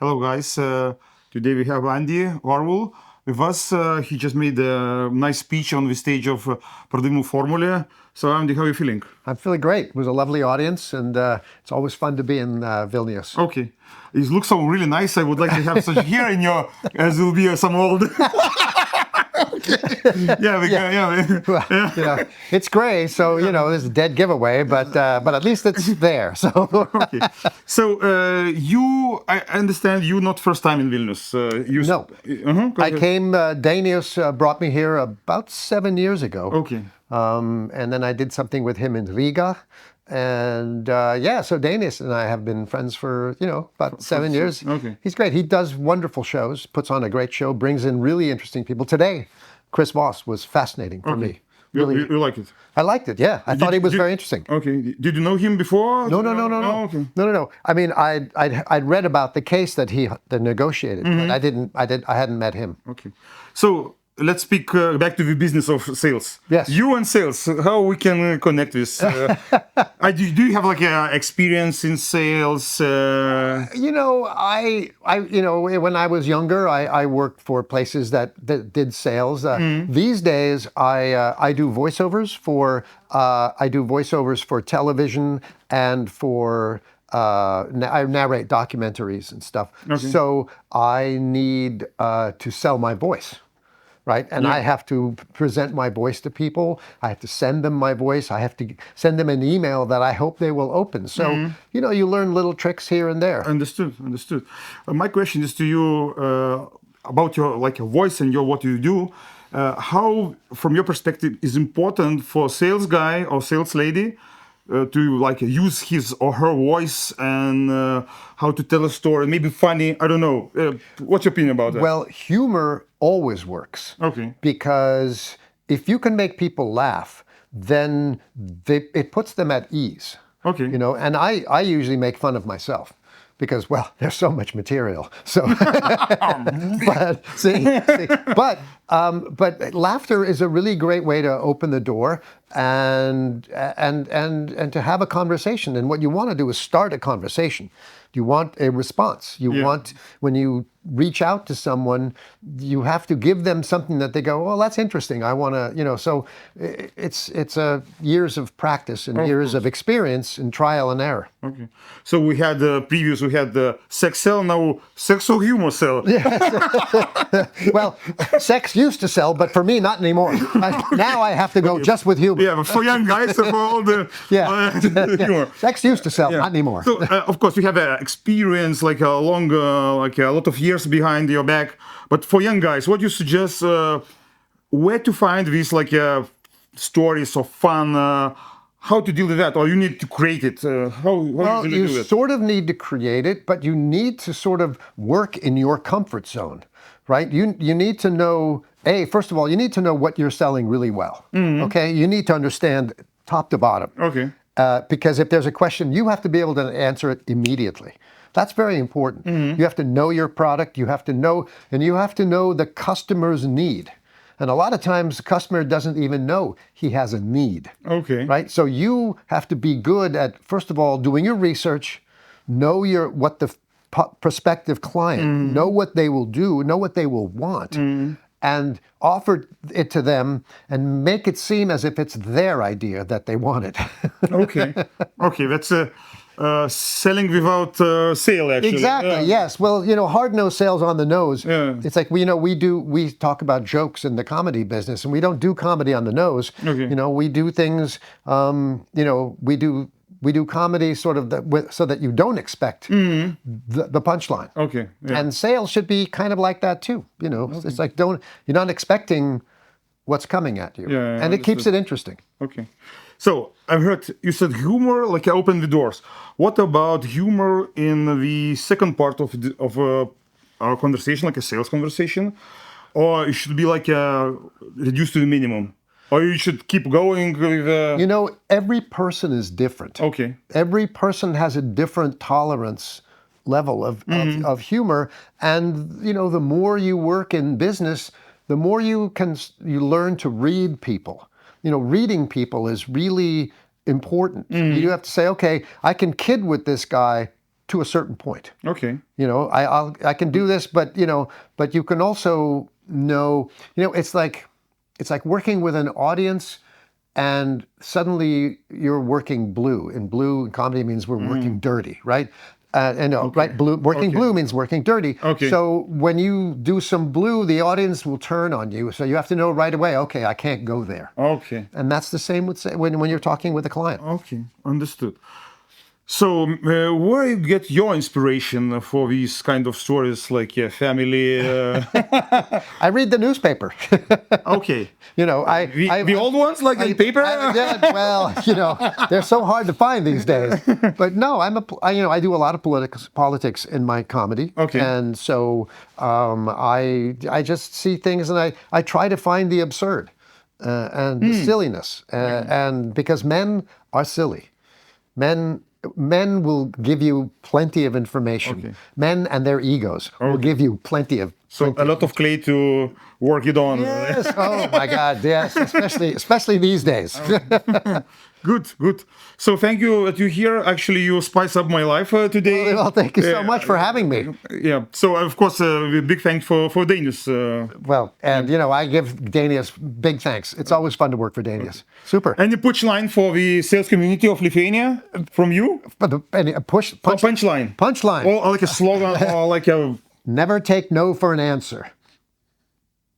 Hello, guys. Today we have Andy Valvur with us. He just made a nice speech on the stage of Pardavimų formulė. So, Andy, how are you feeling? I'm feeling great. It was a lovely audience, and it's always fun to be in Vilnius. Okay. It looks so really nice. I would like to have such here in your, as will be some old. Well, it's gray, so there's a dead giveaway, but at least it's there. So Okay. So I understand you not first time in Vilnius. No. I came. Danius brought me here about 7 years ago. Okay. And then I did something with him in Riga. And so Danius and I have been friends for, about 7 years. Okay. He's great. He does wonderful shows, puts on a great show, brings in really interesting people. Today, Chris Voss was fascinating for me. Really. You like it? I liked it, yeah. I thought he was very interesting. Okay. Did you know him before? No. Oh, okay. No. I mean, I'd read about the case that he negotiated, but I hadn't met him. Okay. So let's speak back to the business of sales. Yes. You and sales, how we can connect this? Do you have like experience in sales? When I was younger, I worked for places that did sales. These days, I do voiceovers for television and for I narrate documentaries and stuff. Okay. So I need to sell my voice. Right? And I have to present my voice to people. I have to send them my voice. I have to send them an email that I hope they will open. So, you learn little tricks here and there. Understood. My question is to you about your voice and what you do. How, from your perspective, is important for a sales guy or sales lady to use his or her voice and how to tell a story, maybe funny, I don't know. What's your opinion about that? Well, humor always works. Okay. Because if you can make people laugh, then it puts them at ease. Okay. And I usually make fun of myself. Because, well, there's so much material. So, but laughter is a really great way to open the door and to have a conversation. And what you want to do is start a conversation. You want a response. You want, when you reach out to someone, you have to give them something that they go, well, that's interesting. I want to, so it's years of practice and years of experience and trial and error. Okay. So we had the sex sell, now sexual humor sell. Well, sex used to sell, but for me, not anymore. Now I have to go just with humor. Yeah, but for young guys, for all the humor. Sex used to sell, not anymore. So, of course, you have experience, a long, a lot of years behind your back. But for young guys, what do you suggest? Where to find these stories of fun? How to deal with that, or you need to create it? How you do it? Sort of need to create it, but you need to sort of work in your comfort zone, right? You need to know, first of all, you need to know what you're selling really well. Okay, you need to understand top to bottom. Okay. Because if there's a question, you have to be able to answer it immediately. That's very important. You have to know your product. You have to know the customer's need. And a lot of times the customer doesn't even know he has a need. Okay. Right? So you have to be good at, first of all, doing your research, know what the prospective client, know what they will do, know what they will want, and offer it to them and make it seem as if it's their idea that they want it. Okay. That's selling without sale, actually. Exactly. Yes. Well, hard-nosed sales on the nose. Yeah. It's like we talk about jokes in the comedy business, and we don't do comedy on the nose. Okay. We do things. We do comedy sort of so that you don't expect the punchline. Okay. Yeah. And sales should be kind of like that too. It's like you're not expecting what's coming at you, and it keeps it interesting. Okay. So I heard you said humor, open the doors. What about humor in the second part of our conversation, like a sales conversation, or it should be reduced to the minimum, or you should keep going with? Every person is different. Okay. Every person has a different tolerance level of humor, and the more you work in business, the more you learn to read people. Reading people is really important. You have to say, okay, I can kid with this guy to a certain point. Okay. You know, I can do this, but but you can also know, it's like working with an audience, and suddenly you're working blue. And blue in comedy means we're working dirty, right? Right? Blue means working dirty. Okay. So when you do some blue, the audience will turn on you. So you have to know right away, okay, I can't go there. Okay. And that's the same with when you're talking with a client. Okay, understood. So, where you get your inspiration for these kind of stories, like family? I read the newspaper. Okay. The old ones, like in paper. Well, they're so hard to find these days. But no, I do a lot of politics in my comedy. Okay. And so I just see things, and I try to find the absurd and the silliness, and because men are silly, men will give you plenty of information. Okay. Men and their egos will give you plenty of. So a lot of clay to work it on. Yes. Oh my God. Yes. Especially these days. Good. So thank you that you're here. Actually, you spice up my life today. Well, thank you so much for having me. Yeah. So of course, a big thanks for Danius. Well, and I give Danius big thanks. It's always fun to work for Danius. Super. Any punchline for the sales community of Lithuania from you? Punchline. Punchline. Punchline. Or like a slogan, or like a. Never take no for an answer.